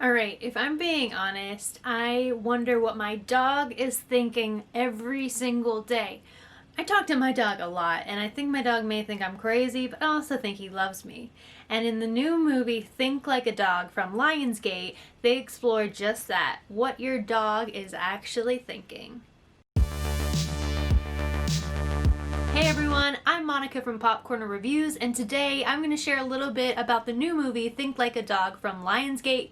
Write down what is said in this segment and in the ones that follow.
All right, if I'm being honest, I wonder what my dog is thinking every single day. I talk to my dog a lot, and I think my dog may think I'm crazy, but I also think he loves me. And in the new movie Think Like a Dog from Lionsgate, they explore just that, what your dog is actually thinking. Hey everyone, I'm Monica from Popcorn Reviews, and today I'm going to share a little bit about the new movie Think Like a Dog from Lionsgate.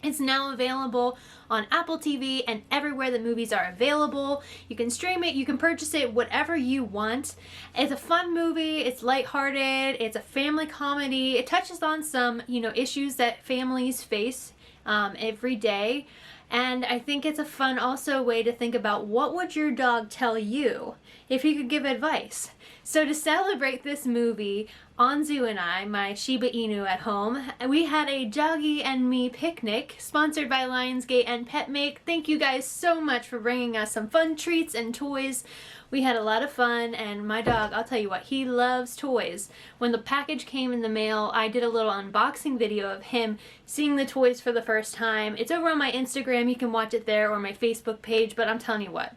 It's now available on Apple TV and everywhere that movies are available. You can stream it, you can purchase it, whatever you want. It's a fun movie, it's lighthearted, it's a family comedy. It touches on some, issues that families face every day. And I think it's a fun also way to think about what would your dog tell you if he could give advice. So to celebrate this movie, Anzu and I, my Shiba Inu at home, we had a Doggy and Me picnic sponsored by Lionsgate and PetMake. Thank you guys so much for bringing us some fun treats and toys. We had a lot of fun, and my dog, I'll tell you what, he loves toys. When the package came in the mail, I did a little unboxing video of him seeing the toys for the first time. It's over on my Instagram, you can watch it there, or my Facebook page, but I'm telling you what,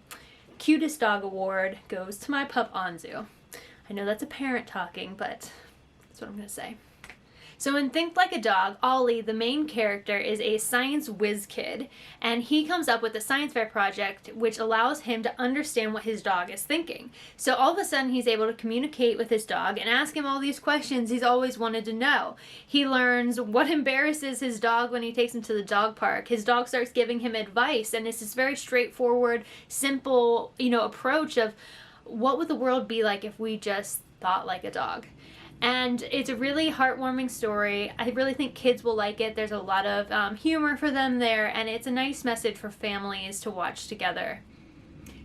cutest dog award goes to my pup Anzu. I know that's a parent talking, but that's what I'm gonna say. So in Think Like a Dog, Ollie, the main character, is a science whiz kid, and he comes up with a science fair project which allows him to understand what his dog is thinking. So all of a sudden he's able to communicate with his dog and ask him all these questions he's always wanted to know. He learns what embarrasses his dog when he takes him to the dog park. His dog starts giving him advice, and it's this very straightforward, simple, approach of what would the world be like if we just thought like a dog. And it's a really heartwarming story. I really think kids will like it. There's a lot of humor for them there, and it's a nice message for families to watch together.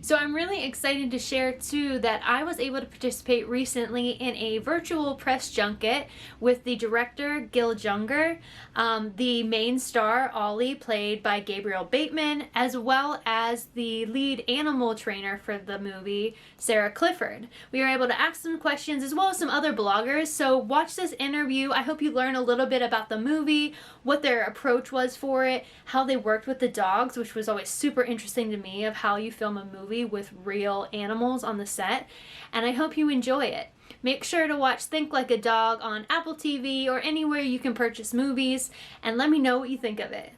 So I'm really excited to share too that I was able to participate recently in a virtual press junket with the director Gil Junger, the main star Ollie played by Gabriel Bateman, as well as the lead animal trainer for the movie, Sarah Clifford. We were able to ask some questions as well as some other bloggers, so watch this interview. I hope you learn a little bit about the movie, what their approach was for it, how they worked with the dogs, which was always super interesting to me, of how you film a movie with real animals on the set, and I hope you enjoy it. Make sure to watch Think Like a Dog on Apple TV or anywhere you can purchase movies, and let me know what you think of it.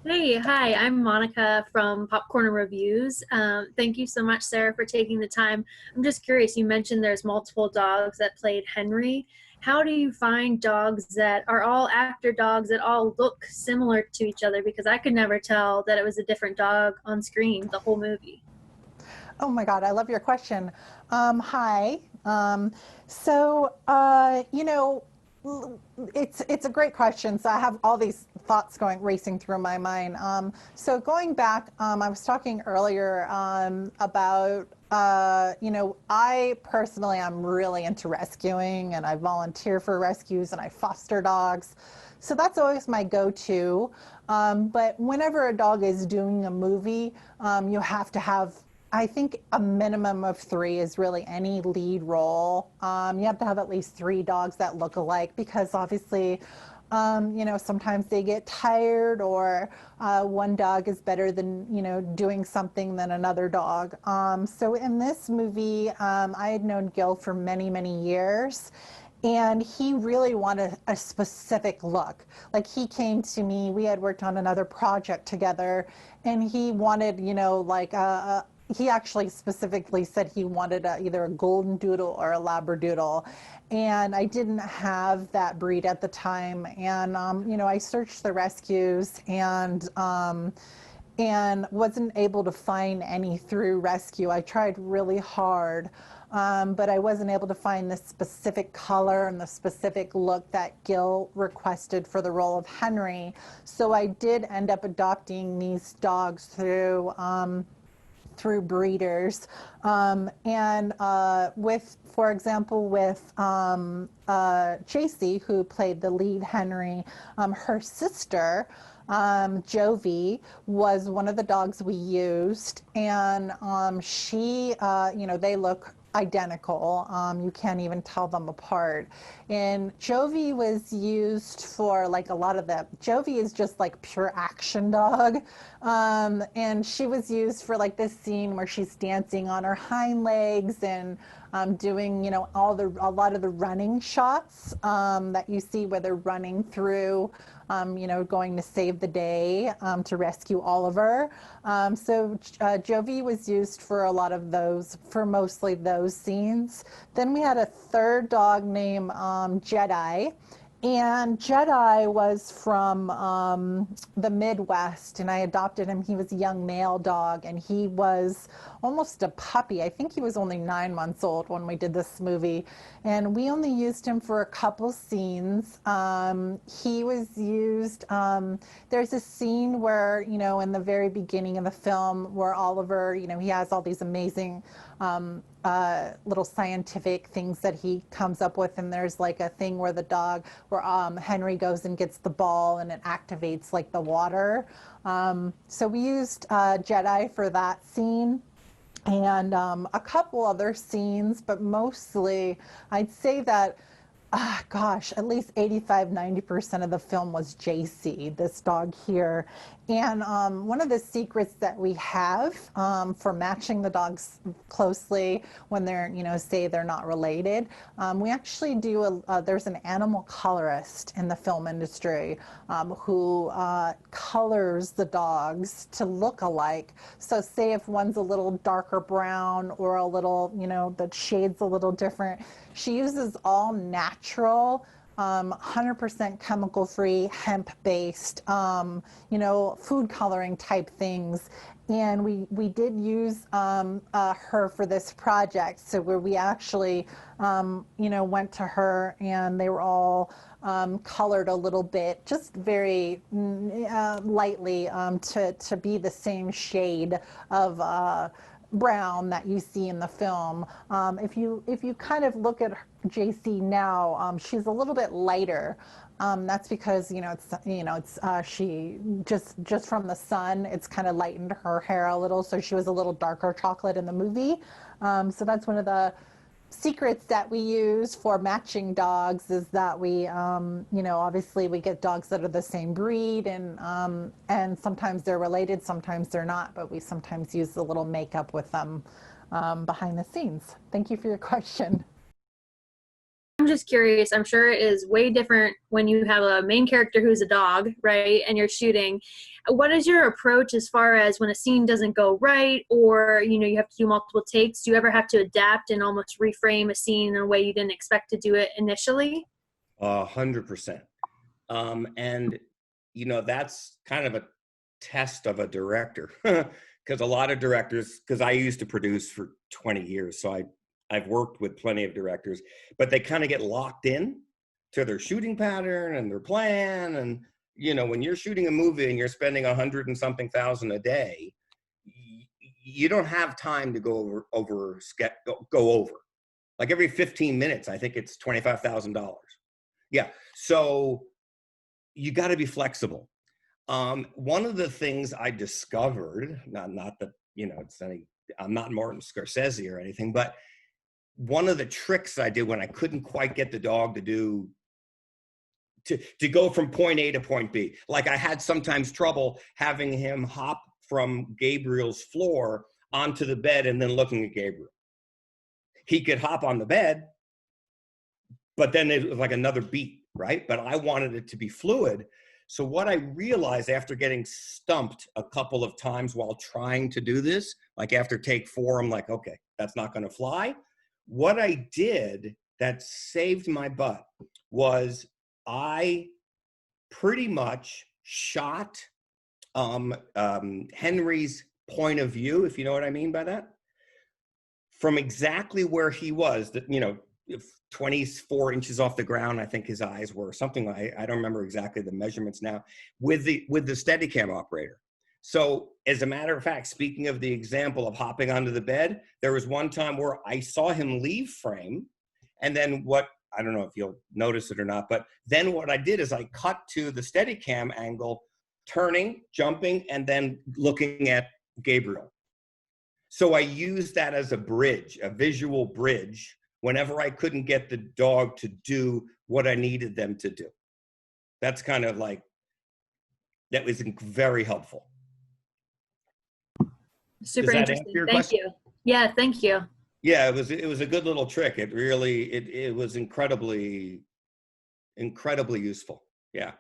Hey, hi, I'm Monica from Popcorn Reviews. Thank you so much, Sarah, for taking the time. I'm just curious, you mentioned there's multiple dogs that played Henry. How do you find dogs that are all actor dogs that all look similar to each other? Because I could never tell that it was a different dog on screen the whole movie. Oh my God, I love your question. Hi. It's a great question. So I have all these thoughts racing through my mind. So going back, I was talking earlier about I personally am really into rescuing, and I volunteer for rescues, and I foster dogs. So that's always my go-to. But whenever a dog is doing a movie, you have to have, I think, a minimum of 3 is really any lead role. You have to have at least 3 dogs that look alike, because obviously, sometimes they get tired, or one dog is better than, doing something than another dog. So in this movie, I had known Gil for many, many years. And he really wanted a specific look. Like, he came to me, we had worked on another project together, and he wanted, he actually specifically said he wanted either a golden doodle or a labradoodle, and I didn't have that breed at the time. And I searched the rescues, and wasn't able to find any through rescue. I tried really hard, but I wasn't able to find the specific color and the specific look that Gil requested for the role of Henry. So I did end up adopting these dogs through breeders, for example, with Chasey, who played the lead Henry, her sister, Jovi, was one of the dogs we used, and she, they look identical. You can't even tell them apart. And Jovi was used for like a lot of the, Jovi is just like pure action dog. And she was used for like this scene where she's dancing on her hind legs and doing, you know, a lot of the running shots that you see where they're running through, you know, going to save the day to rescue Oliver. So Jovi was used for a lot of those, for mostly those scenes. Then we had a third dog named Jedi. And Jedi was from the Midwest, and I adopted him. He was a young male dog, and he was almost a puppy. I think he was only 9 months old when we did this movie, and we only used him for a couple scenes. He was used, there's a scene where, you know, in the very beginning of the film where Oliver, you know, he has all these amazing little scientific things that he comes up with, and there's like a thing where the dog, where Henry goes and gets the ball and it activates like the water. So we used Jedi for that scene and a couple other scenes, but mostly I'd say that gosh, at least 85–90% of the film was JC, this dog here. And one of the secrets that we have for matching the dogs closely when they're, you know, say they're not related, we actually do, there's an animal colorist in the film industry who colors the dogs to look alike. So say if one's a little darker brown or a little, you know, the shade's a little different, she uses all natural, 100% chemical-free, hemp-based, you know, food coloring type things. And we did use her for this project. So where we actually, you know, went to her and they were all colored a little bit, just very lightly to be the same shade of brown that you see in the film. If you kind of look at JC now, she's a little bit lighter. That's because, you know, it's she just from the sun, it's kind of lightened her hair a little, so she was a little darker chocolate in the movie. So that's one of the secrets that we use for matching dogs, is that we, you know, obviously we get dogs that are the same breed, and sometimes they're related, sometimes they're not, but we sometimes use a little makeup with them behind the scenes. Thank you for your question. I'm just curious. I'm sure it is way different when you have a main character who's a dog, right? And you're shooting. What is your approach as far as when a scene doesn't go right, or, you know, you have to do multiple takes? Do you ever have to adapt and almost reframe a scene in a way you didn't expect to do it initially? 100%. And, you know, that's kind of a test of a director, because a lot of directors, because I used to produce for 20 years, so I've worked with plenty of directors, but they kind of get locked in to their shooting pattern and their plan. And, you know, when you're shooting a movie and you're spending 100 and something thousand a day, you don't have time to go over. Like every 15 minutes, I think it's $25,000. Yeah. So you got to be flexible. One of the things I discovered, not that, you know, I'm not Martin Scorsese or anything, but one of the tricks I did when I couldn't quite get the dog to go from point A to point B, like I had sometimes trouble having him hop from Gabriel's floor onto the bed and then looking at Gabriel. He could hop on the bed, but then it was like another beat, right? But I wanted it to be fluid. So what I realized after getting stumped a couple of times while trying to do this, like after take 4, I'm like, okay, that's not going to fly. What I did that saved my butt was I pretty much shot Henry's point of view, if you know what I mean by that, from exactly where he was, you know, 24 inches off the ground, I think his eyes were, something like, I don't remember exactly the measurements now, with the Steadicam operator. So as a matter of fact, speaking of the example of hopping onto the bed, there was one time where I saw him leave frame, and then I don't know if you'll notice it or not, but then what I did is I cut to the Steadicam angle, turning, jumping, and then looking at Gabriel. So I used that as a bridge, a visual bridge, whenever I couldn't get the dog to do what I needed them to do. That's kind of like, that was very helpful. Super interesting. Thank you. Yeah, thank you. Yeah, it was a good little trick. It really, it was incredibly useful. Yeah.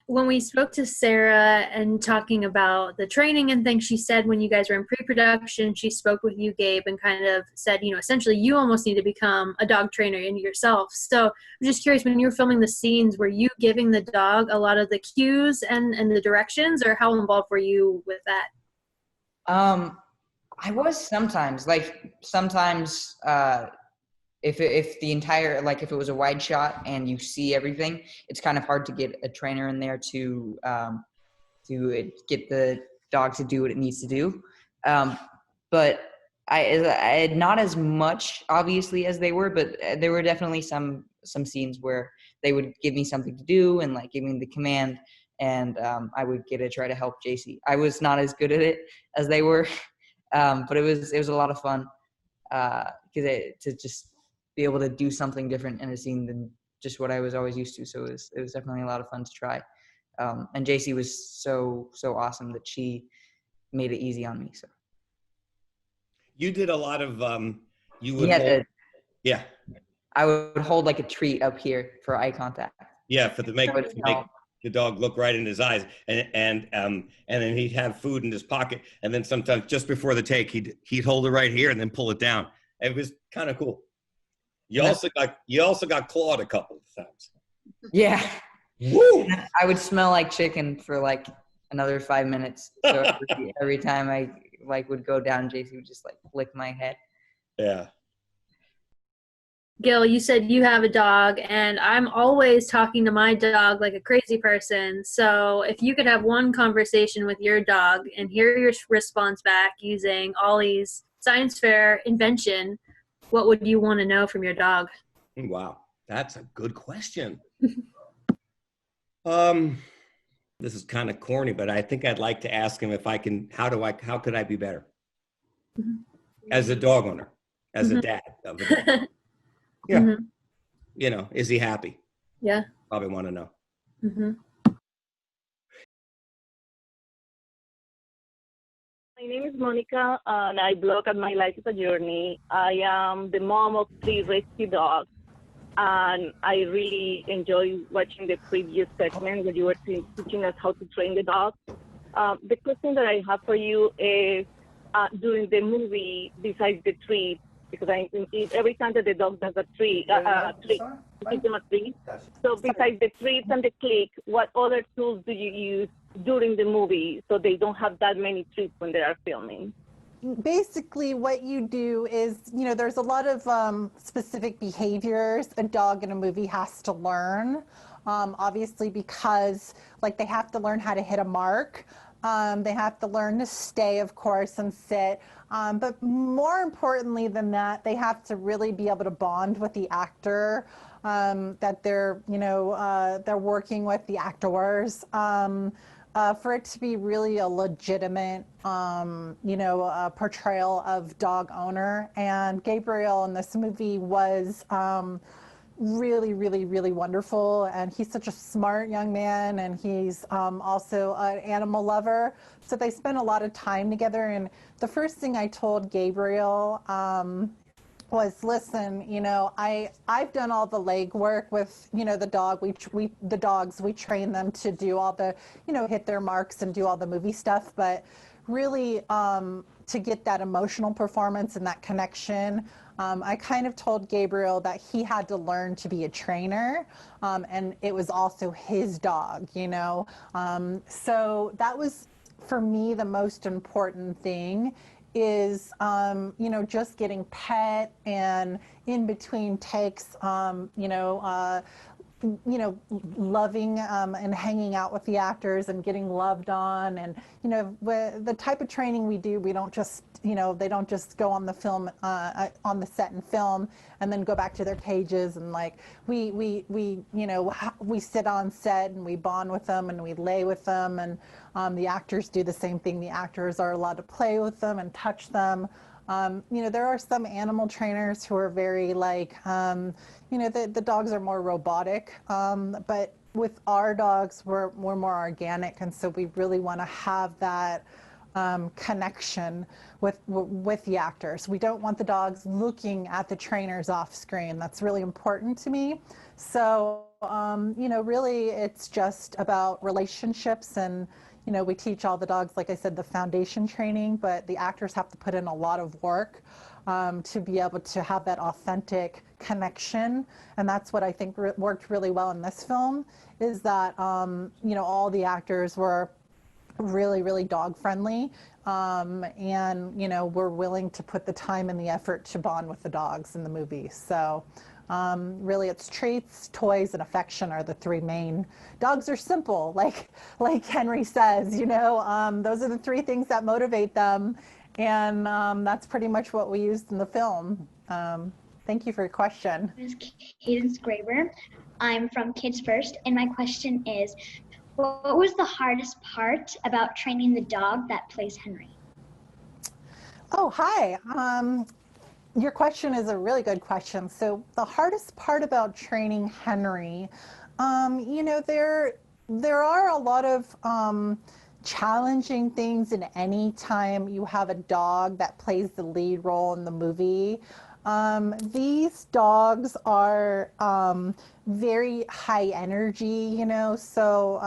When we spoke to Sarah and talking about the training and things, she said when you guys were in pre-production, she spoke with you, Gabe, and kind of said, you know, essentially you almost need to become a dog trainer in yourself. So I'm just curious, when you were filming the scenes, were you giving the dog a lot of the cues and the directions, or how involved were you with that? I was sometimes, if the entire, like if it was a wide shot and you see everything, it's kind of hard to get a trainer in there to get the dog to do what it needs to do. But I not as much obviously as they were, but there were definitely some scenes where they would give me something to do and like give me the command, and I would get to try to help JC. I was not as good at it as they were, but it was a lot of fun to just be able to do something different in a scene than just what I was always used to. So it was definitely a lot of fun to try. And JC was so awesome that she made it easy on me. So you did a lot of yeah. I would hold like a treat up here for eye contact. Yeah, to make the dog look right in his eyes, and then he'd have food in his pocket, and then sometimes just before the take, he'd hold it right here and then pull it down. It was kind of cool. You also got clawed a couple of times. Yeah. Woo! I would smell like chicken for like another 5 minutes. So every time I like would go down, JC would just like lick my head. Yeah. Gil, you said you have a dog, and I'm always talking to my dog like a crazy person. So if you could have one conversation with your dog and hear your response back using Ollie's science fair invention, what would you want to know from your dog? Wow, that's a good question. This is kind of corny, but I think I'd like to ask him if I can, how could I be better? As a dog owner, as a dad of a dog. Yeah. You know, is he happy? Yeah. Probably want to know. My name is Monica, and I blog at My Life is a Journey. I am the mom of 3 rescue dogs, and I really enjoy watching the previous segment where you were teaching us how to train the dog. The question that I have for you is, during the movie, besides the treat, because every time that the dog does a treat, give them a treat. So besides the treats and the click, what other tools do you use during the movie so they don't have that many treats when they are filming? Basically what you do is, you know, there's a lot of specific behaviors a dog in a movie has to learn, obviously, because like they have to learn how to hit a mark. They have to learn to stay, of course, and sit. But more importantly than that, they have to really be able to bond with the actor that they're, you know, they're working with, the actors, for it to be really a legitimate, you know, portrayal of dog owner. And Gabriel in this movie was really, really, really wonderful, and he's such a smart young man, and he's also an animal lover. So they spent a lot of time together, and the first thing I told Gabriel was, listen, you know, I've done all the legwork with, you know, the dog. The dogs, we train them to do all the, you know, hit their marks and do all the movie stuff, but really to get that emotional performance and that connection, I kind of told Gabriel that he had to learn to be a trainer, and it was also his dog, you know. So that was, for me, the most important thing is, you know, just getting pet, and in between takes, you know, you know, loving and hanging out with the actors and getting loved on. And, you know, the type of training we do, we don't just, you know, they don't just go on the film, on the set and film and then go back to their cages. And like, we you know, we sit on set and we bond with them and we lay with them. And the actors do the same thing. The actors are allowed to play with them and touch them. You know, there are some animal trainers who are very like, you know, the dogs are more robotic, but with our dogs, we're more organic. And so we really want to have that connection with the actors. We don't want the dogs looking at the trainers off screen. That's really important to me. So, you know, really it's just about relationships. And you know, we teach all the dogs, like I said, the foundation training, but the actors have to put in a lot of work to be able to have that authentic connection. And that's what I think worked really well in this film, is that, you know, all the actors were really dog friendly. And, you know, we're willing to put the time and the effort to bond with the dogs in the movie. So really it's treats, toys, and affection are the three main. Dogs are simple, like Henry says, you know, those are the three things that motivate them. And that's pretty much what we used in the film. Thank you for your question. My name is Cadence Graber. I'm from Kids First, and my question is, what was the hardest part about training the dog that plays Henry? Oh, hi. Your question is a really good question. So the hardest part about training Henry, you know, there are a lot of challenging things in any time you have a dog that plays the lead role in the movie. These dogs are very high energy, you know, so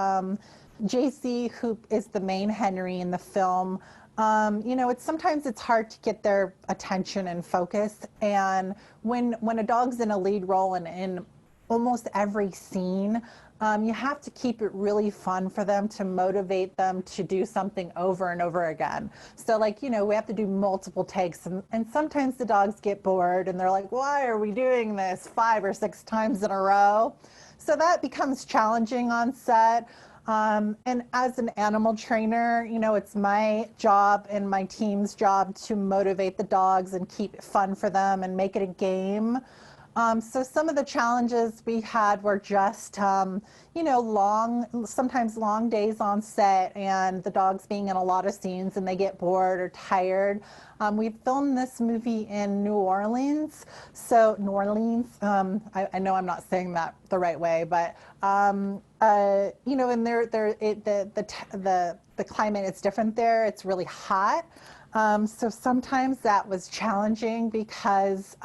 JC, who is the main Henry in the film, you know, sometimes it's hard to get their attention and focus. And when a dog's in a lead role and in almost every scene, you have to keep it really fun for them to motivate them to do something over and over again. So like, you know, we have to do multiple takes, and sometimes the dogs get bored and they're like, why are we doing this 5 or 6 times in a row? So that becomes challenging on set. And as an animal trainer, you know, it's my job and my team's job to motivate the dogs and keep it fun for them and make it a game. So some of the challenges we had were just, you know, sometimes long days on set and the dogs being in a lot of scenes and they get bored or tired. We filmed this movie in New Orleans. So New Orleans, I know I'm not saying that the right way, but, you know, and the climate is different there. It's really hot. So sometimes that was challenging because,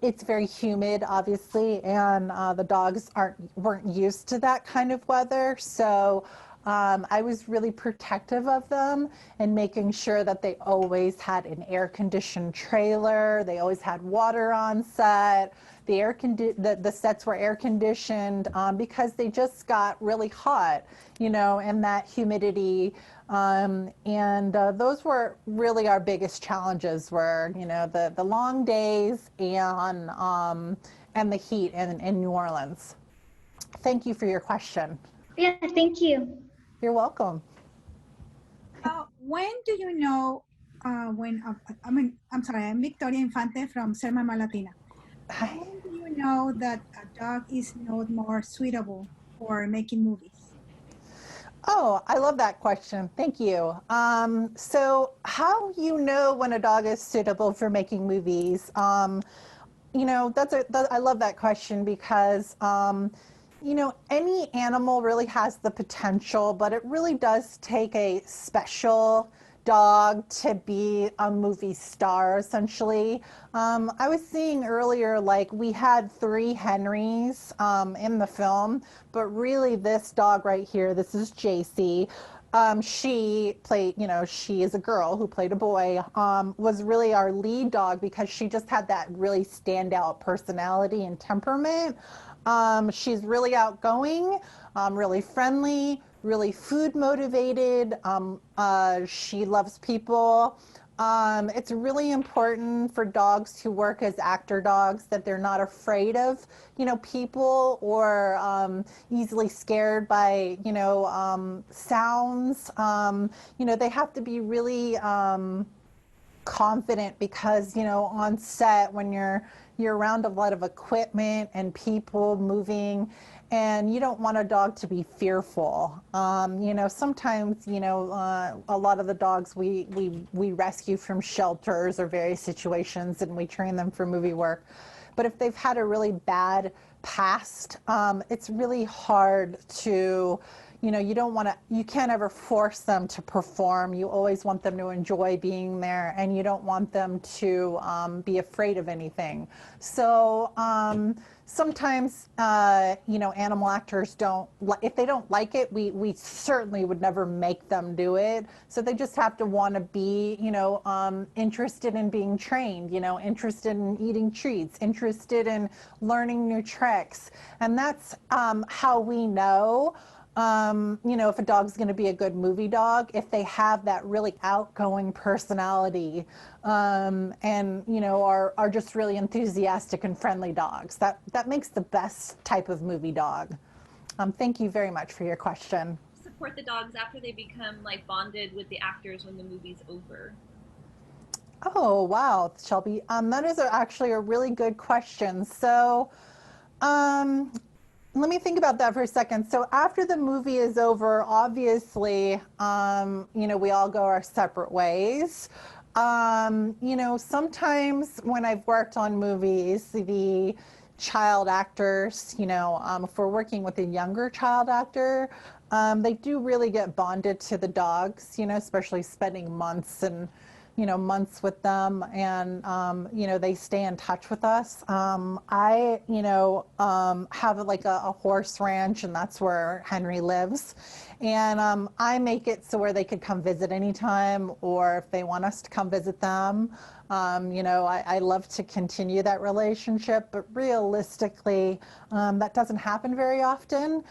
it's very humid, obviously, and the dogs weren't used to that kind of weather. So I was really protective of them and making sure that they always had an air-conditioned trailer. They always had water on set. The sets were air-conditioned because they just got really hot, you know, and that humidity. And those were really our biggest challenges were, you know, the long days and the heat in New Orleans. Thank you for your question. Yeah, thank you. You're welcome. When do you know I'm sorry, I'm Victoria Infante from Ser Mamá Latina. Hi. When do you know that a dog is not more suitable for making movies? Oh, I love that question. Thank you. So how you know when a dog is suitable for making movies? You know, I love that question because, you know, any animal really has the potential, but it really does take a special dog to be a movie star, essentially. I was seeing earlier, like we had 3 Henrys in the film, but really this dog right here, this is JC. She played, you know, she is a girl who played a boy, was really our lead dog because she just had that really standout personality and temperament. She's really outgoing, really friendly, really food motivated. She loves people. It's really important for dogs to work as actor dogs, that they're not afraid of, people, or easily scared by, sounds. They have to be really confident, because on set, when you're around a lot of equipment and people moving, and you don't want a dog to be fearful. Sometimes a lot of the dogs we rescue from shelters or various situations, and we train them for movie work. But if they've had a really bad past, it's really hard to, you can't ever force them to perform. You always want them to enjoy being there, and you don't want them to be afraid of anything. So sometimes, animal actors don't, if they don't like it, we certainly would never make them do it. So they just have to want to be, interested in being trained, interested in eating treats, interested in learning new tricks. And that's how we know, if a dog's going to be a good movie dog, if they have that really outgoing personality, and are just really enthusiastic and friendly dogs. That makes the best type of movie dog. Thank you very much for your question. Support the dogs after they become like bonded with the actors when the movie's over? Oh, wow, Shelby. That is actually a really good question. So, let me think about that for a second. So after the movie is over, obviously, we all go our separate ways. Sometimes when I've worked on movies, the child actors, if we're working with a younger child actor, they do really get bonded to the dogs, especially spending months with them, and they stay in touch with us. I have like a horse ranch, and that's where Henry lives, and I make it so where they could come visit anytime, or if they want us to come visit them. I love to continue that relationship, but realistically, that doesn't happen very often.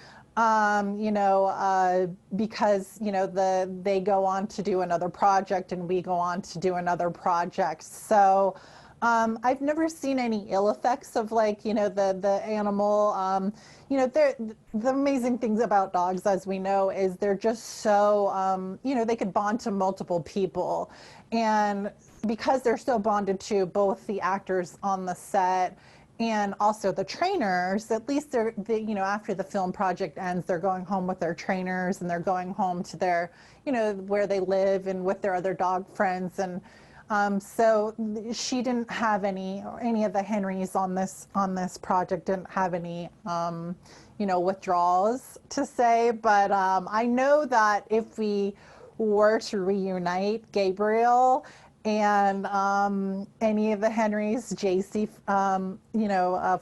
Because they go on to do another project, and we go on to do another project. So I've never seen any ill effects of the animal. The amazing things about dogs, as we know, is they're just so they could bond to multiple people, and because they're so bonded to both the actors on the set and also the trainers, at least after the film project ends, they're going home with their trainers, and they're going home to their, where they live, and with their other dog friends. And so she didn't have any of the Henrys on this project didn't have any, withdrawals to say. But I know that if we were to reunite Gabriel and any of the Henrys, JC,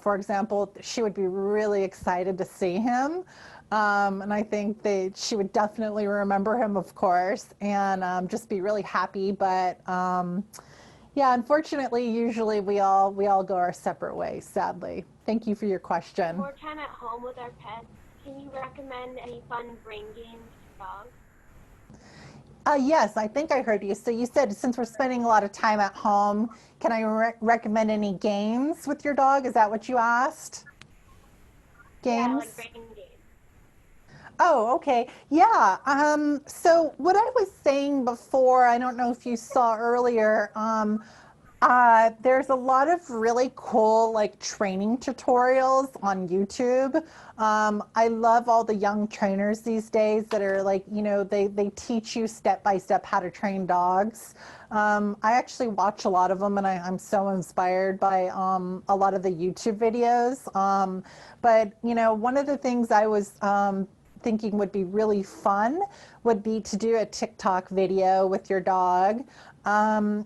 for example, she would be really excited to see him. And I think she would definitely remember him, of course, and just be really happy. But yeah, unfortunately, usually we all go our separate ways, sadly. Thank you for your question. For time at home with our pets, can you recommend any fun brain games for dogs? Yes, I think I heard you. So you said, since we're spending a lot of time at home, can I recommend any games with your dog? Is that what you asked? Games? Yeah, like brain games. Oh, okay. Yeah. So what I was saying before, I don't know if you saw earlier, there's a lot of really cool training tutorials on YouTube. I love all the young trainers these days that are they teach you step by step how to train dogs. I actually watch a lot of them, and I'm so inspired by a lot of the YouTube videos. But one of the things I was thinking would be really fun would be to do a TikTok video with your dog. And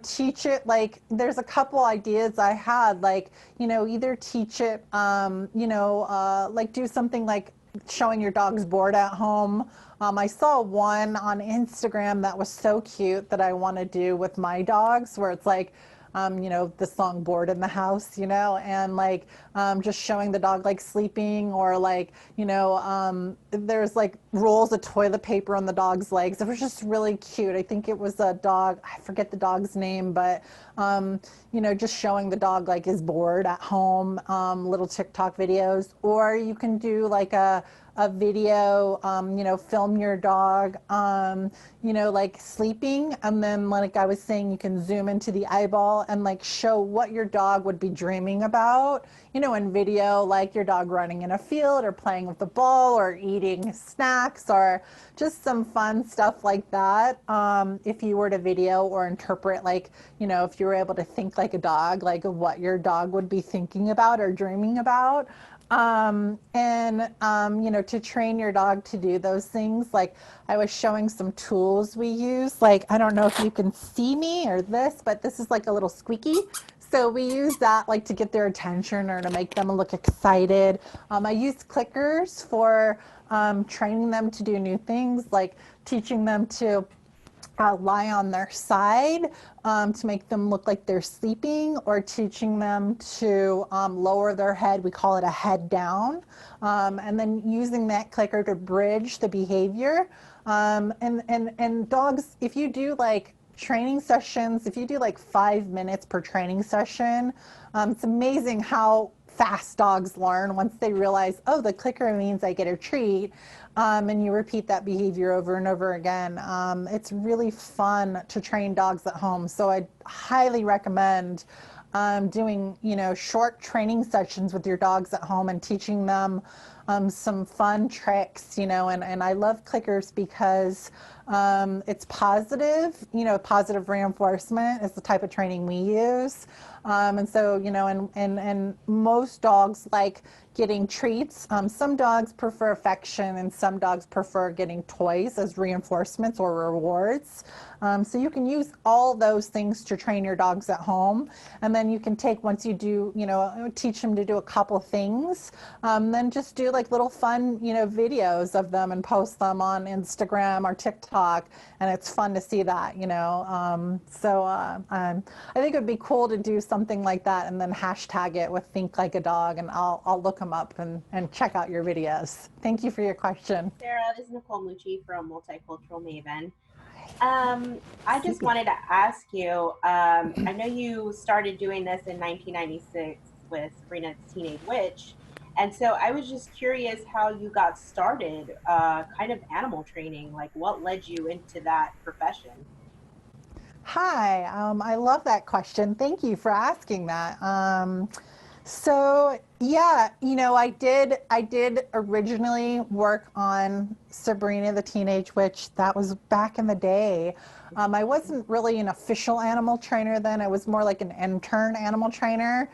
teach it, there's a couple ideas I had, either teach it, do something like showing your dog's board at home. I saw one on Instagram that was so cute that I want to do with my dogs, where it's the song Bored in the House, and like just showing the dog like sleeping, or like, there's like rolls of toilet paper on the dog's legs. It was just really cute. I think it was a dog, I forget the dog's name, but just showing the dog like is bored at home, little TikTok videos. Or you can do like a video, film your dog, like sleeping. And then, like I was saying, you can zoom into the eyeball and like show what your dog would be dreaming about, in video, like your dog running in a field or playing with the ball or eating snacks or just some fun stuff like that. If you were to video or interpret, like, if you were able to think like a dog, like what your dog would be thinking about or dreaming about. To train your dog to do those things, like I was showing some tools we use, like, I don't know if you can see me or this, but this is like a little squeaky. So we use that like to get their attention or to make them look excited. I use clickers for training them to do new things, like teaching them to lie on their side to make them look like they're sleeping, or teaching them to lower their head. We call it a head down. And then using that clicker to bridge the behavior. And dogs, if you do like training sessions, if you do like 5 minutes per training session, it's amazing how fast dogs learn once they realize, oh, the clicker means I get a treat. And you repeat that behavior over and over again. It's really fun to train dogs at home. So I highly recommend doing, short training sessions with your dogs at home and teaching them some fun tricks, and I love clickers because it's positive, positive reinforcement is the type of training we use. And so, and most dogs like getting treats. Some dogs prefer affection, and some dogs prefer getting toys as reinforcements or rewards. So you can use all those things to train your dogs at home. And then you can take, once you do, teach them to do a couple things, then just do like little fun, videos of them and post them on Instagram or TikTok. And it's fun to see that, I think it would be cool to do something like that and then hashtag it with Think Like a Dog, and I'll look them up and check out your videos. Thank you for your question. Sarah, this is Nicole Mucci from Multicultural Maven. I just wanted to ask you, I know you started doing this in 1996 with Sabrina the Teenage Witch, and so I was just curious how you got started, kind of animal training, like what led you into that profession? Hi, I love that question. Thank you for asking that. So yeah, I did originally work on Sabrina the Teenage Witch. That was back in the day. I wasn't really an official animal trainer then. I was more like an intern animal trainer.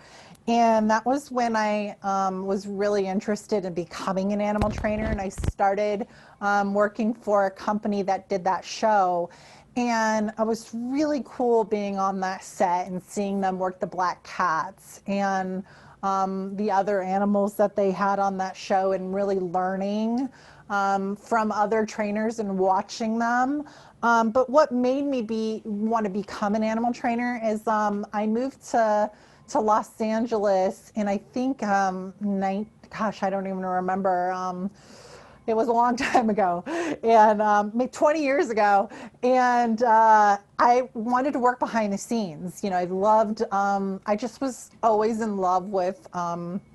And that was when I was really interested in becoming an animal trainer. And I started working for a company that did that show. And it was really cool being on that set and seeing them work the black cats and the other animals that they had on that show, and really learning from other trainers and watching them. But what made me want to become an animal trainer is I moved to Los Angeles, and I think, gosh, I don't even remember. It was a long time ago, and 20 years ago, and I wanted to work behind the scenes. I loved, I just was always in love with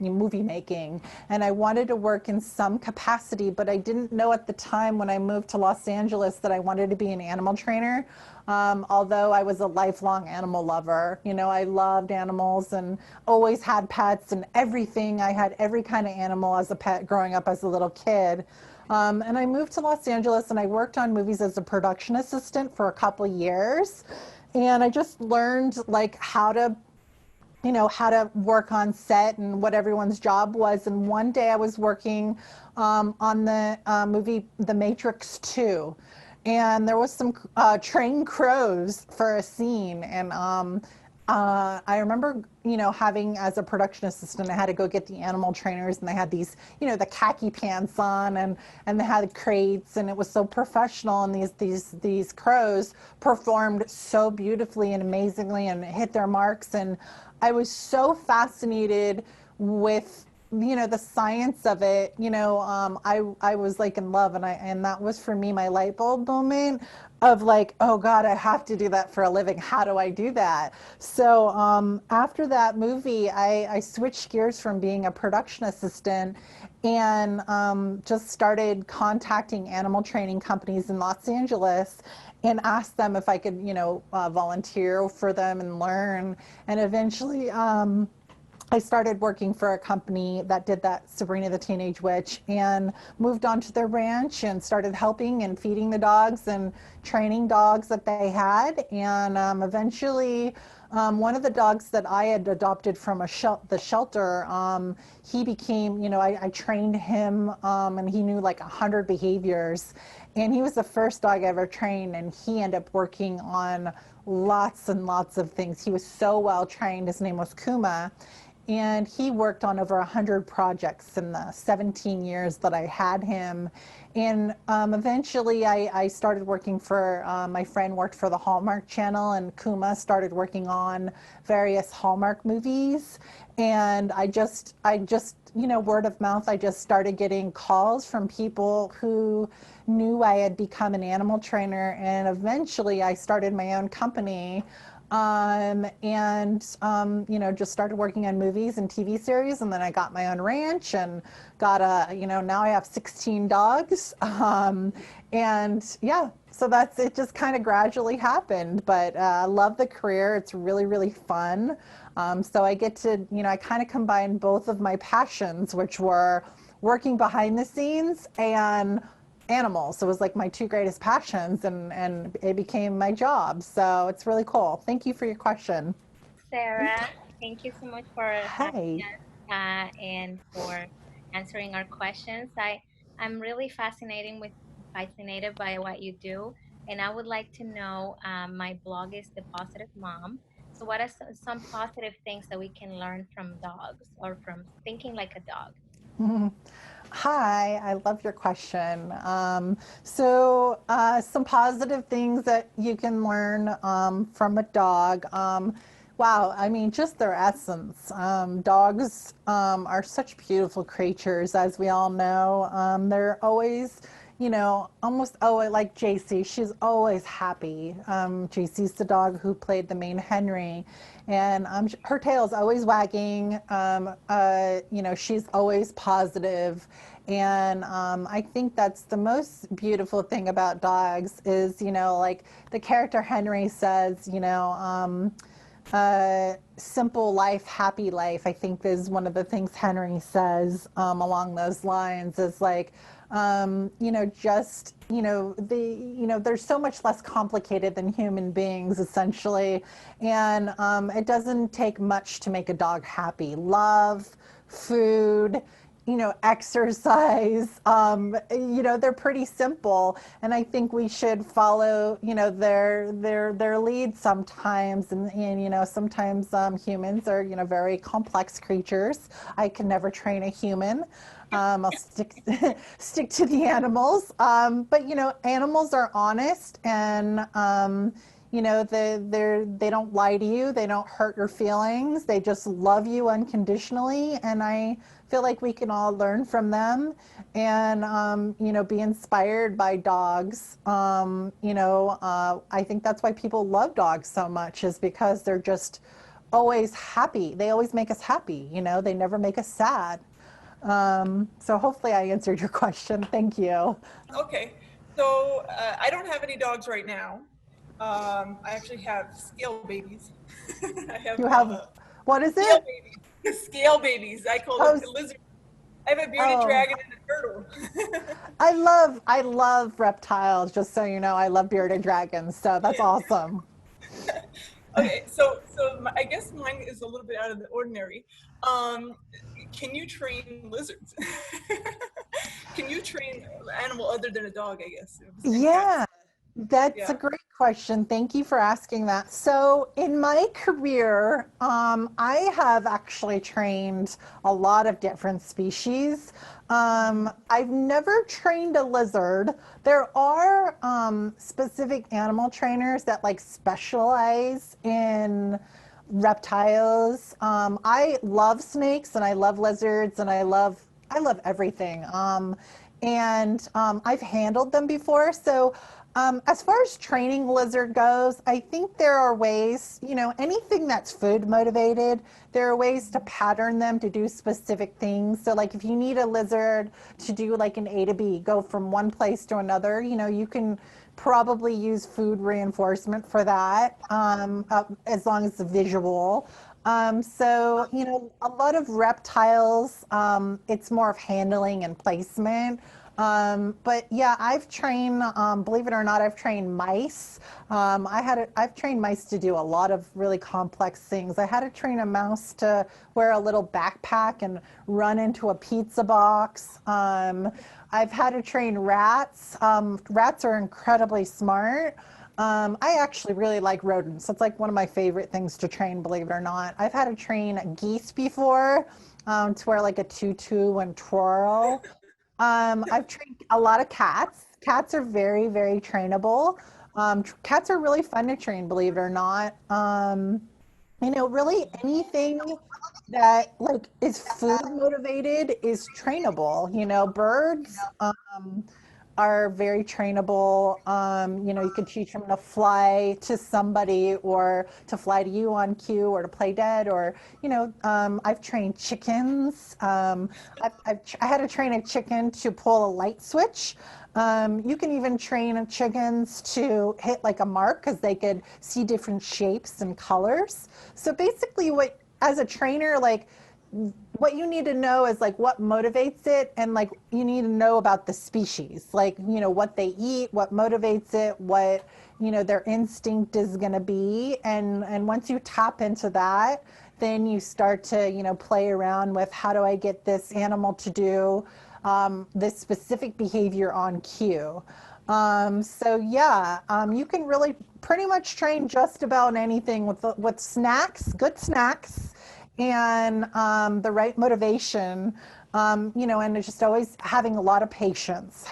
movie making, and I wanted to work in some capacity, but I didn't know at the time when I moved to Los Angeles that I wanted to be an animal trainer. Although I was a lifelong animal lover, I loved animals and always had pets and everything. I had every kind of animal as a pet growing up as a little kid. And I moved to Los Angeles and I worked on movies as a production assistant for a couple years. And I just learned like how to work on set and what everyone's job was. And one day I was working on the movie The Matrix 2. And there was some trained crows for a scene, and I remember, having as a production assistant, I had to go get the animal trainers, and they had these, the khaki pants on, and they had crates, and it was so professional. And these crows performed so beautifully and amazingly, and hit their marks. And I was so fascinated with the science of it. I was like in love, and that was for me my light bulb moment of like, oh God, I have to do that for a living. How do I do that? So after that movie, I switched gears from being a production assistant and just started contacting animal training companies in Los Angeles and asked them if I could volunteer for them and learn. And eventually I started working for a company that did that, Sabrina the Teenage Witch, and moved on to their ranch and started helping and feeding the dogs and training dogs that they had. And eventually, one of the dogs that I had adopted from the shelter, he became, I trained him, and he knew like 100 behaviors. And he was the first dog I ever trained, and he ended up working on lots and lots of things. He was so well trained. His name was Kuma. And he worked on over 100 projects in the 17 years that I had him. And eventually I started working for, my friend worked for the Hallmark Channel, and Kuma started working on various Hallmark movies. And I just, word of mouth, I just started getting calls from people who knew I had become an animal trainer. And eventually I started my own company. Just started working on movies and TV series, and then I got my own ranch and got now I have 16 dogs. So it just kind of gradually happened, but I love the career. It's really, really fun. So I get to, I kind of combine both of my passions, which were working behind the scenes and animals. So it was like my two greatest passions, and it became my job. So it's really cool. Thank you for your question. Sarah, thank you so much for having Hi. us and for answering our questions. I'm really fascinated by what you do, and I would like to know. My blog is The Positive Mom. So, what are some positive things that we can learn from dogs or from thinking like a dog? Hi, I love your question. Some positive things that you can learn from a dog. Wow, I mean, just their essence. Dogs are such beautiful creatures, as we all know. They're always, almost always, like JC, she's always happy. JC's the dog who played the main Henry, and her tail's always wagging. She's always positive. And I think that's the most beautiful thing about dogs is, like the character Henry says, simple life, happy life, I think is one of the things Henry says along those lines is like, they're so much less complicated than human beings, essentially. And it doesn't take much to make a dog happy. Love, food, exercise, they're pretty simple. And I think we should follow, their lead sometimes. And sometimes humans are, very complex creatures. I can never train a human. I'll stick to the animals. But animals are honest, and they don't lie to you. They don't hurt your feelings. They just love you unconditionally. And I feel like we can all learn from them and, be inspired by dogs. I think that's why people love dogs so much, is because they're just always happy. They always make us happy. They never make us sad. So hopefully I answered your question. Thank you. Okay. So I don't have any dogs right now. I actually have scale babies. You have, what is scale it? Babies. Scale babies. I call them lizards. I have a bearded dragon and a turtle. I love reptiles, just so you know. I love bearded dragons, so that's awesome. Okay, so I guess mine is a little bit out of the ordinary. Can you train lizards? Can you train an animal other than a dog, I guess? Yeah. That's a great question. Thank you for asking that. So, in my career, I have actually trained a lot of different species. I've never trained a lizard. There are specific animal trainers that like specialize in reptiles. I love snakes and I love lizards and I love everything. I've handled them before. So, as far as training lizard goes, I think there are ways, anything that's food motivated, there are ways to pattern them to do specific things. So like if you need a lizard to do like an A to B, go from one place to another, you can probably use food reinforcement for that, as long as it's visual. A lot of reptiles, it's more of handling and placement. But yeah, I've trained, believe it or not, I've trained mice. I've trained mice to do a lot of really complex things. I had to train a mouse to wear a little backpack and run into a pizza box. I've had to train rats. Rats are incredibly smart. I actually really like rodents. It's like one of my favorite things to train, believe it or not. I've had to train geese before, to wear like a tutu and twirl. I've trained a lot of cats. Cats are very, very trainable. Cats are really fun to train, believe it or not. Really anything that like is food motivated is trainable. Birds are very trainable. You could teach them to fly to somebody or to fly to you on cue or to play dead or, I've trained chickens. I had to train a chicken to pull a light switch. You can even train chickens to hit like a mark because they could see different shapes and colors. So basically as a trainer, like what you need to know is like what motivates it, and like you need to know about the species, like what they eat, what motivates it, what their instinct is going to be, and once you tap into that, then you start to play around with how do I get this animal to do this specific behavior on cue. You can really pretty much train just about anything with snacks, good snacks, and the right motivation, and just always having a lot of patience,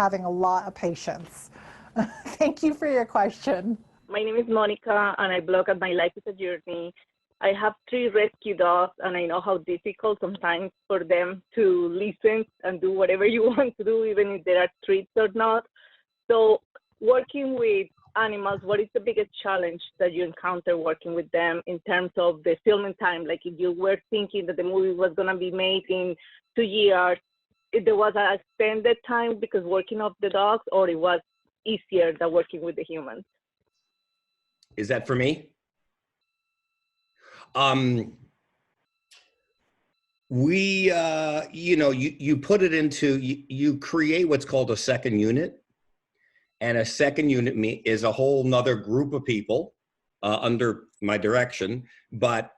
Thank you for your question. My name is Monica, and I blog at My Life is a Journey. I have 3 rescue dogs, and I know how difficult sometimes for them to listen and do whatever you want to do, even if there are treats or not. So working with animals, what is the biggest challenge that you encounter working with them in terms of the filming time? Like if you were thinking that the movie was going to be made in 2 years, if there was an extended time because working off the dogs, or it was easier than working with the humans? Is that for me? You put it into, you create what's called a second unit. And a second unit is a whole nother group of people under my direction, but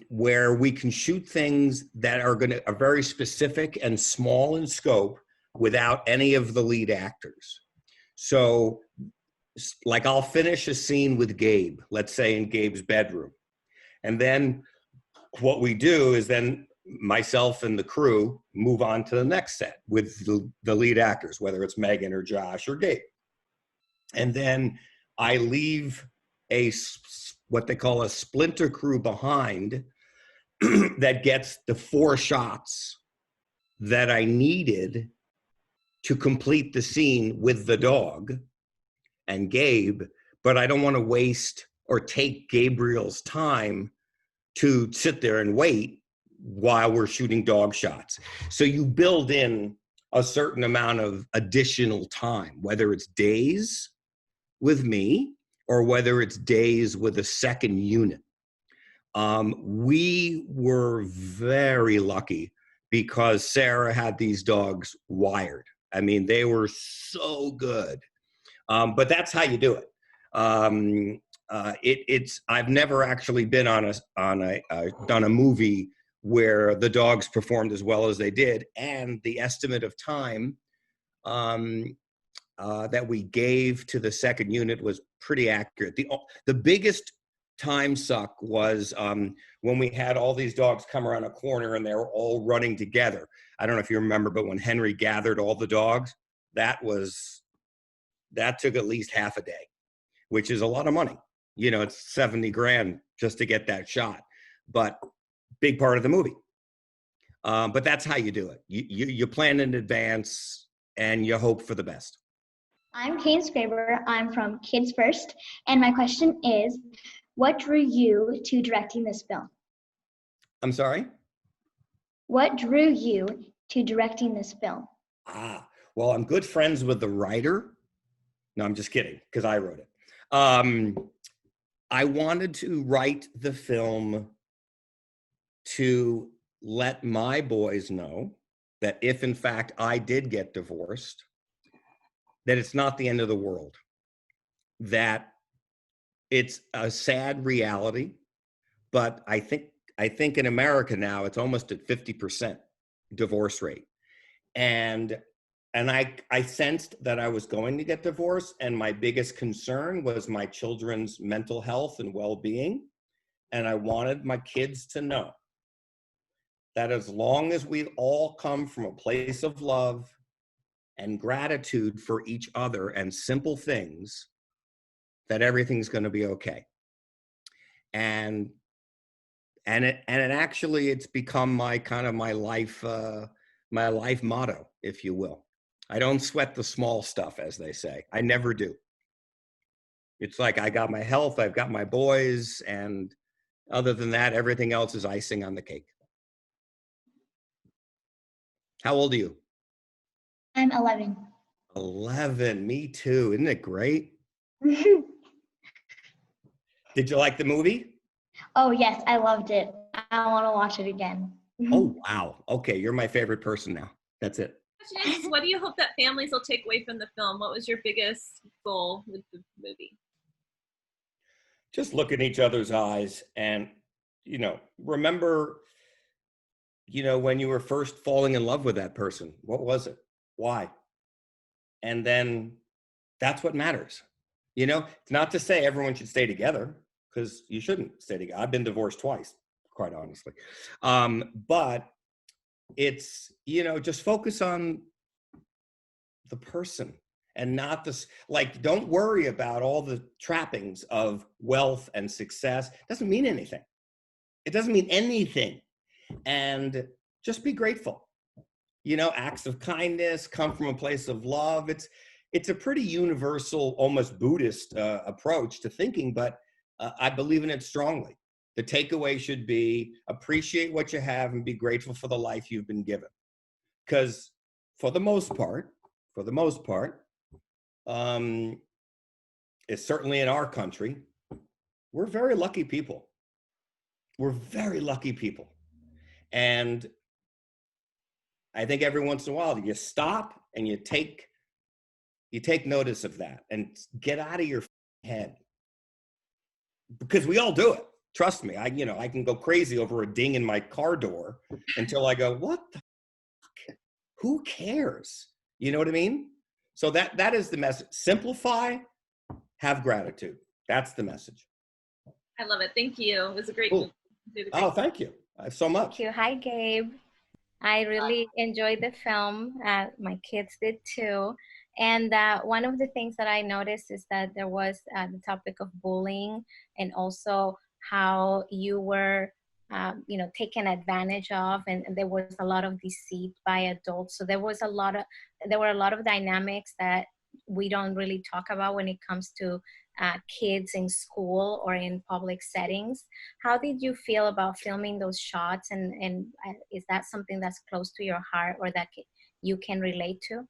where we can shoot things that are very specific and small in scope without any of the lead actors. So like I'll finish a scene with Gabe, let's say in Gabe's bedroom. And then what we do is then myself and the crew move on to the next set with the lead actors, whether it's Megan or Josh or Gabe. And then I leave what they call a splinter crew behind that gets the 4 shots that I needed to complete the scene with the dog and Gabe, but I don't want to waste or take Gabriel's time to sit there and wait while we're shooting dog shots. So you build in a certain amount of additional time, whether it's days with me or whether it's days with a second unit. We were very lucky because Sarah had these dogs wired. I mean, they were so good. But that's how you do it. I've never actually been done a movie where the dogs performed as well as they did, and the estimate of time that we gave to the second unit was pretty accurate. The biggest time suck was when we had all these dogs come around a corner and they were all running together. I don't know if you remember, but when Henry gathered all the dogs, that took at least half a day, which is a lot of money. You know, it's 70 grand just to get that shot, but big part of the movie. But that's how you do it. You plan in advance and you hope for the best. I'm Kate Scraber. I'm from Kids First. And my question is, what drew you to directing this film? I'm sorry? What drew you to directing this film? Well, I'm good friends with the writer. No, I'm just kidding, because I wrote it. I wanted to write the film to let my boys know that if in fact I did get divorced, that it's not the end of the world, that it's a sad reality, but I think in America now it's almost at 50% divorce rate. And I sensed that I was going to get divorced, and my biggest concern was my children's mental health and well-being. And I wanted my kids to know that as long as we all come from a place of love and gratitude for each other and simple things, that everything's going to be okay. And it actually, it's become my life motto, if you will. I don't sweat the small stuff, as they say. I never do. It's like I got my health, I've got my boys, and other than that, everything else is icing on the cake. How old are you? I'm 11. 11, me too. Isn't it great? Did you like the movie? Oh, yes, I loved it. I want to watch it again. Oh, wow. Okay, you're my favorite person now. That's it. What do you hope that families will take away from the film? What was your biggest goal with the movie? Just look in each other's eyes and, remember, when you were first falling in love with that person. What was it? Why? And then that's what matters. It's not to say everyone should stay together, because you shouldn't stay together. I've been divorced twice, quite honestly. But it's, just focus on the person and not this, don't worry about all the trappings of wealth and success. It doesn't mean anything. It doesn't mean anything. And just be grateful. Acts of kindness come from a place of love. It's a pretty universal, almost Buddhist approach to thinking, but I believe in it strongly. The takeaway should be appreciate what you have and be grateful for the life you've been given. Because for the most part, it's certainly in our country, we're very lucky people. We're very lucky people. And I think every once in a while you stop and you take notice of that and get out of your head. Because we all do it. Trust me, I can go crazy over a ding in my car door until I go, what the fuck? Who cares? You know what I mean? So that is the message. Simplify, have gratitude. That's the message. I love it. Thank you. It was a great Cool. movie. Oh, thank you so much. Thank you. Hi, Gabe. I really enjoyed the film. My kids did too. And one of the things that I noticed is that there was the topic of bullying, and also how you were, taken advantage of, and there was a lot of deceit by adults. So there were a lot of dynamics that we don't really talk about when it comes to kids in school or in public settings. How did you feel about filming those shots, and is that something that's close to your heart or that you can relate to?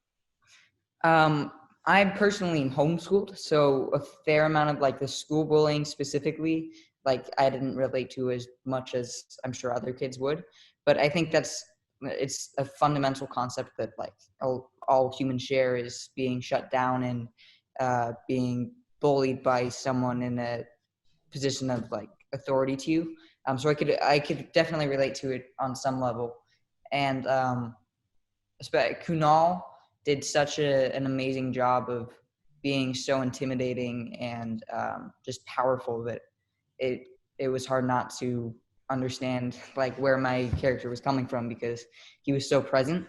I'm personally homeschooled, so a fair amount of the school bullying specifically, I didn't relate to as much as I'm sure other kids would. But I think it's a fundamental concept that all humans share, is being shut down and being bullied by someone in a position of authority to you. So I could definitely relate to it on some level. And Kunal did such an amazing job of being so intimidating and just powerful that it was hard not to understand like where my character was coming from because he was so present.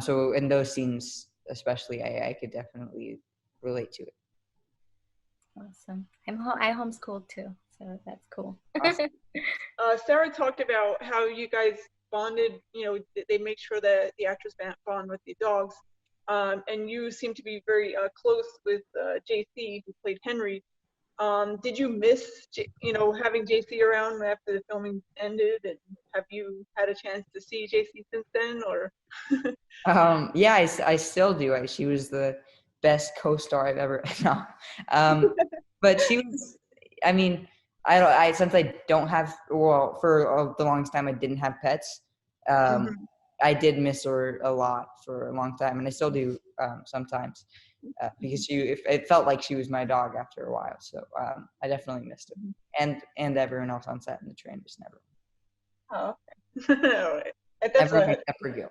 So in those scenes, especially, I could definitely relate to it. Awesome. I homeschooled too, so that's cool. Awesome. Sarah talked about how you guys bonded, you know, they make sure that the actors bond with the dogs. And you seem to be very close with JC, who played Henry. Did you miss, you know, having JC around after the filming ended? And have you had a chance to see JC since then, or? Yeah, I still do. She was the best co-star I've ever. No, but she was. I mean, since I don't have, well, for the longest time I didn't have pets. I did miss her a lot for a long time, and I still do sometimes because it felt like she was my dog after a while. So I definitely missed her, and everyone else on set, and the train just never. Oh, okay. All right. Everyone except for Gil.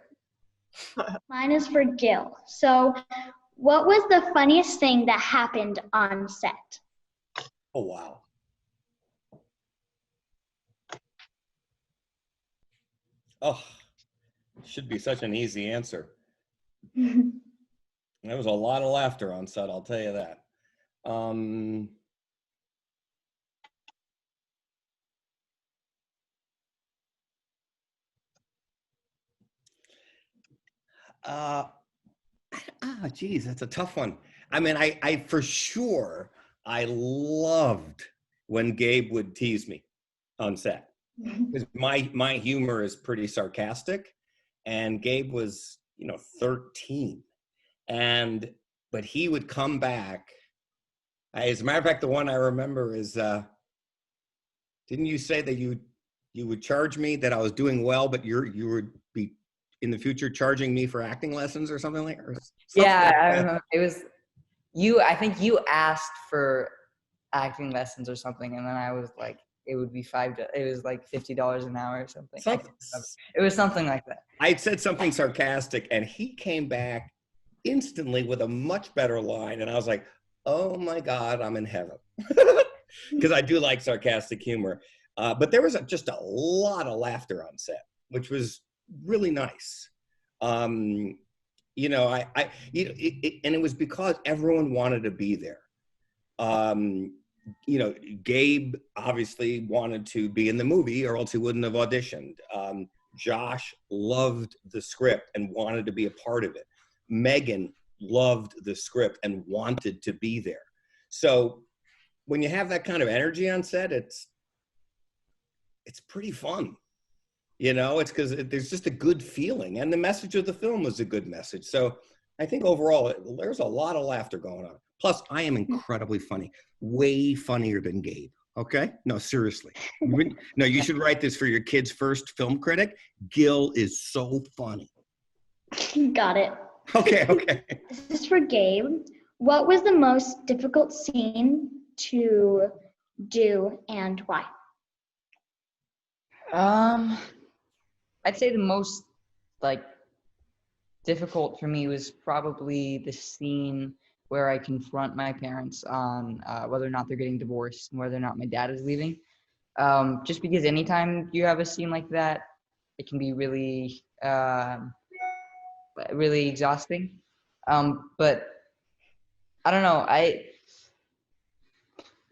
Mine is for Gil. So, what was the funniest thing that happened on set? Oh, wow. Oh, should be such an easy answer. There was a lot of laughter on set, I'll tell you that. Geez, that's a tough one. I mean, I for sure, I loved when Gabe would tease me on set. Because my humor is pretty sarcastic, and Gabe was, 13, but he would come back. As a matter of fact, the one I remember is, didn't you say that you would charge me that I was doing well, but you would be in the future charging me for acting lessons or something like? Yeah, I remember. It was you. I think you asked for acting lessons or something, and then I was like, it would be it was like $50 an hour or something. It was something like that. I said something sarcastic, and he came back instantly with a much better line, and I was like, oh my God, I'm in heaven. Because I do like sarcastic humor. But there was just a lot of laughter on set, which was really nice. And it was because everyone wanted to be there. Gabe obviously wanted to be in the movie or else he wouldn't have auditioned. Josh loved the script and wanted to be a part of it. Megan loved the script and wanted to be there. So when you have that kind of energy on set, it's pretty fun. It's because there's just a good feeling, and the message of the film was a good message. So I think overall, there's a lot of laughter going on. Plus, I am incredibly funny, way funnier than Gabe. Okay? No, seriously. No, you should write this for your kid's first film critic. Gil is so funny. Got it. Okay. This is for Gabe. What was the most difficult scene to do and why? I'd say the most difficult for me was probably the scene where I confront my parents on whether or not they're getting divorced and whether or not my dad is leaving. Just because anytime you have a scene like that, it can be really, really exhausting. But I don't know.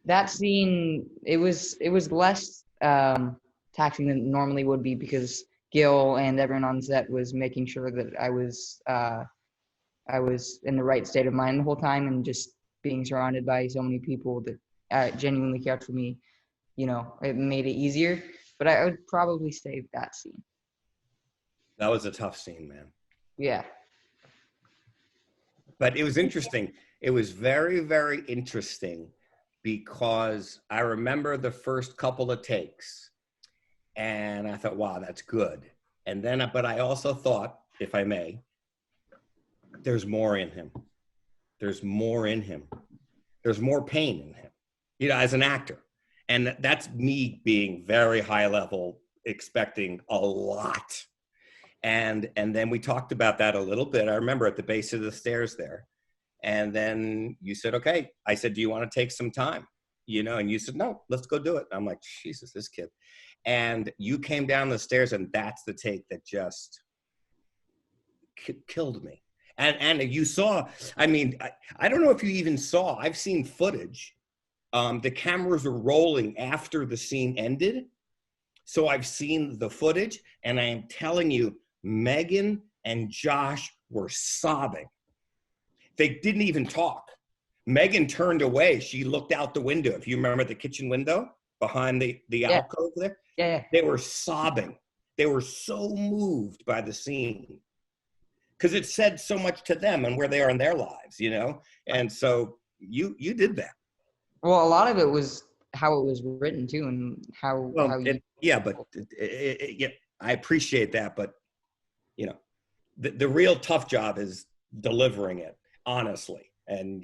That scene, it was less taxing than it normally would be because Gil and everyone on set was making sure that I was in the right state of mind the whole time, and just being surrounded by so many people that genuinely cared for me, it made it easier. But I would probably say that scene. That was a tough scene, man. Yeah. But it was interesting. It was very, very interesting because I remember the first couple of takes and I thought, wow, that's good. And then, but I also thought, if I may, there's more in him. There's more in him. There's more pain in him, as an actor. And that's me being very high level, expecting a lot. And then we talked about that a little bit. I remember at the base of the stairs there. And then you said, okay. I said, do you want to take some time? You know, and you said, no, let's go do it. And I'm like, Jesus, this kid. And you came down the stairs, and that's the take that just killed me. And you saw, I mean, I don't know if you even saw, I've seen footage. The cameras were rolling after the scene ended. So I've seen the footage, and I am telling you, Megan and Josh were sobbing. They didn't even talk. Megan turned away. She looked out the window. If you remember the kitchen window behind the alcove there, they were sobbing. They were so moved by the scene because it said so much to them and where they are in their lives, you know? And so you did that. Well, a lot of it was how it was written too, and I appreciate that, but you know, the real tough job is delivering it honestly. And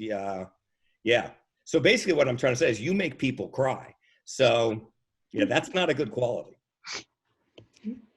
so basically what I'm trying to say is you make people cry. So yeah, that's not a good quality.